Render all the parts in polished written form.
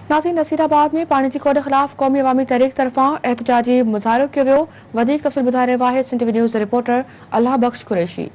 नाज़रीन, नसीराबाद में पानी जी खोड़ खिलाफ क़ौमी अवामी तहरीक तरफ़ां एहतजाजी मुज़ाहिरो कियो वियो। वधीक तफ़सील ॿुधाए रहियो आहे सिंध टीवी न्यूज़ रिपोर्टर अल्लाह बख्श कुरैशी।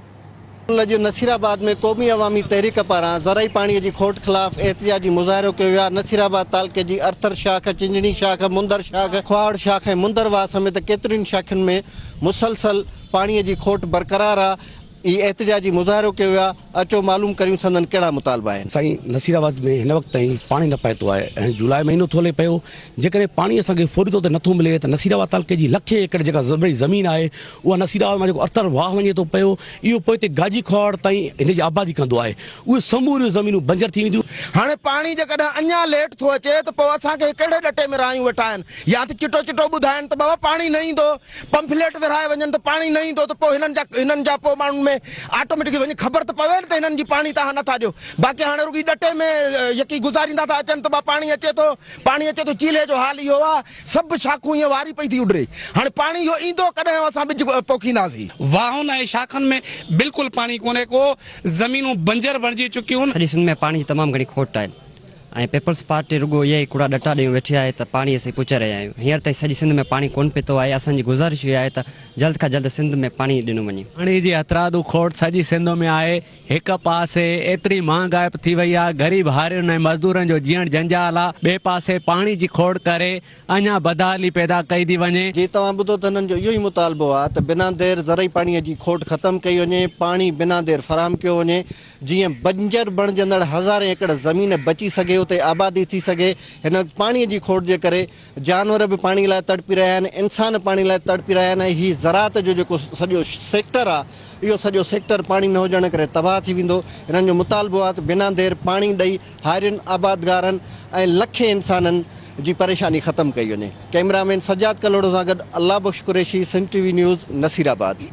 नसीराबाद में क़ौमी अवामी तहरीक पारां ज़राई पानी की खोट खिलाफ एहतजाजी मुज़ाहिरो कियो वियो। नसीराबाद तालुके जी अरथर शाख, चिंजणी शाख, मुंदर शाख, खुआड़ शाख ऐं मुंदरवाह समेत केतिरियुनि शाखुनि में मुसलसल पानी की खोट बरक़रार आहे। एहतजाजी मुज़ाहिरो कियो वियो आहे। अचो मालूम करियूं संदन कहिड़ा मुतालबा आहिनि। साईं, नसीराबाद में हिन वक़्त ताईं पानी न पए थो आहे ऐं जुलाई महीनो थो हले पियो। जेकॾहिं पाणी असांखे फौरी तौर ते नथो मिले त नसीराबाद तालुके जी लखे एकड़ जेका ज़मीन आहे उहा नसीराबाद मां जेको अरथर वाह वञे थो पियो, इहो पोइ हिते गाजी खुआड़ ताईं हिन जी आबादी कंदो आहे। उहे समूरियूं ज़मीनूं बंजर थी वेंदियूं। हाणे पाणी जेकॾहिं अञा लेट थो अचे त पोइ असांखे कहिड़े ॾटे में रायूं वेठा आहिनि, या त चिटो चिटो ॿुधाइनि त बाबा पाणी न ईंदो, पंफलेट विराए वञनि त पाणी न ईंदो, त पोइ हिननि जा पोइ माण्हुनि में ऑटोमेटिक वञी ख़बर त पवे न त हिननि जी पाणी तव्हां नथा ॾियो। बाक़ी हाणे रुॻी ॾटे में यकी गुज़ारींदा था अचनि त पाणी अचे थो चीले जो हाल इहो आहे। सभु शाखूं ईअं वारी पई थी उॾरे। हाणे पाणी इहो ईंदो कॾहिं असां ॿिज पोखींदासीं। वाहुनि ऐं शाखनि में बिल्कुलु पाणी कोन्हे को, ज़मीनूं बंजर बणिजी चुकियूं आहिनि। सॼी सिंध में पाणी जी तमामु घणी खोट आहे ऐं पीपल्स पार्टी रुॻो इहे कूड़ा ॾटा ॾेई वेठी आहे त पाणी असीं पुछे रहिया आहियूं। हींअर ताईं सॼी सिंध में पाणी कोन पियो आहे। असांजी गुज़ारिश इहा आहे त जल्द खां जल्द सिंध में पाणी ॾिनो वञे। पाणी जी हथरादू खोट सॼी सिंध में आहे। हिकु पासे एतिरी महांगाई थी वई आहे, ग़रीब हारियुनि ऐं मज़दूरनि जो जीअण जंजाल आहे। ॿिए पासे पाणी जी खोट करे अञा बदहाली पैदा कई थी वञे। जी तव्हां ॿुधो त हिननि जो इहो ई मुतालबो आहे त बिना देर ज़रई पाणीअ जी खोट ख़तमु कई वञे, पाणी बिना देर फराहम कयो वञे, जीअं बंजर बणजंदड़ हज़ारे एकड़ ज़मीन बची सघे, उते आबादी थी सघे। हिन पाणीअ जी खोट जे करे जानवर बि पाणी लाइ तड़पी रहिया आहिनि, इंसान पाणी लाइ तड़पी रहिया आहिनि। हीउ ज़राअत जो जेको सॼो सेक्टर आहे, इहो सॼो सेक्टर पाणी न हुजण करे तबाह थी वेंदो। हिननि जो मुतालबो आहे त बिना देर पाणी ॾेई हारियुनि, आबादगारनि ऐं लखे इंसाननि जी परेशानी ख़तमु कई वञे। कैमरामैन सजाद कलोड़ो सां गॾु अल्लाह बख्श कुरैशी, सिंध टीवी न्यूज़, नसीराबाद।